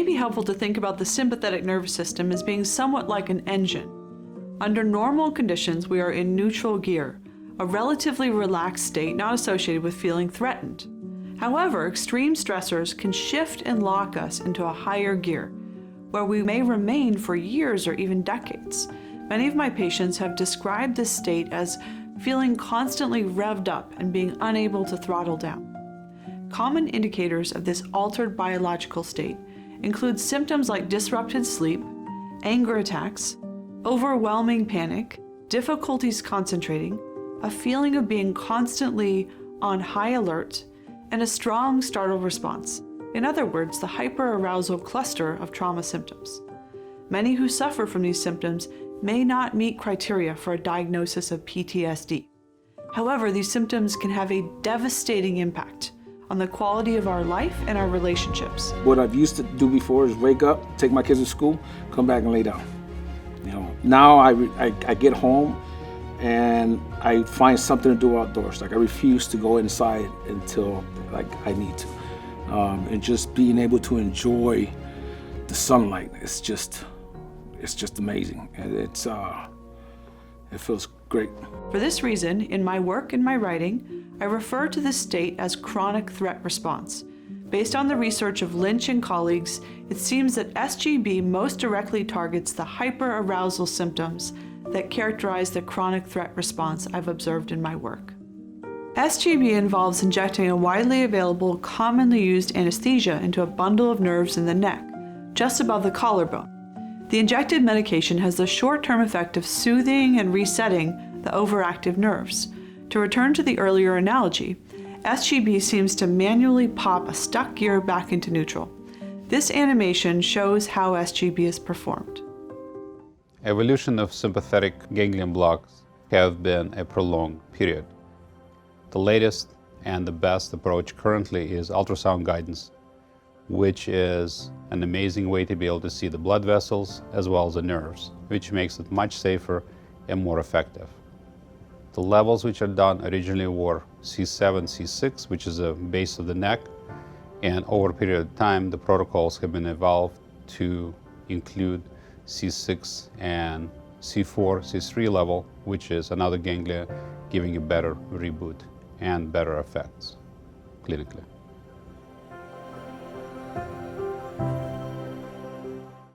be helpful to think about the sympathetic nervous system as being somewhat like an engine. Under normal conditions, we are in neutral gear, a relatively relaxed state not associated with feeling threatened. However, extreme stressors can shift and lock us into a higher gear, where we may remain for years or even decades. Many of my patients have described this state as feeling constantly revved up and being unable to throttle down. Common indicators of this altered biological state include symptoms like disrupted sleep, anger attacks, overwhelming panic, difficulties concentrating, a feeling of being constantly on high alert, and a strong startle response. In other words, the hyperarousal cluster of trauma symptoms. Many who suffer from these symptoms may not meet criteria for a diagnosis of PTSD. However, these symptoms can have a devastating impact on the quality of our life and our relationships. What I've used to do before is wake up, take my kids to school, come back and lay down. Now I get home and I find something to do outdoors. Like I refuse to go inside until I need to. And just being able to enjoy the sunlight, it's just amazing. And it feels great. For this reason, in my work and my writing, I refer to this state as chronic threat response. Based on the research of Lynch and colleagues, it seems that SGB most directly targets the hyperarousal symptoms that characterize the chronic threat response I've observed in my work. SGB involves injecting a widely available, commonly used anesthesia into a bundle of nerves in the neck, just above the collarbone. The injected medication has the short-term effect of soothing and resetting the overactive nerves. To return to the earlier analogy, SGB seems to manually pop a stuck gear back into neutral. This animation shows how SGB is performed. Evolution of sympathetic ganglion blocks have been a prolonged period. The latest and the best approach currently is ultrasound guidance, which is an amazing way to be able to see the blood vessels as well as the nerves, which makes it much safer and more effective. The levels which are done originally were C7, C6, which is the base of the neck, and over a period of time the protocols have been evolved to include C6 and C4, C3 level, which is another ganglia, giving you better reboot and better effects clinically.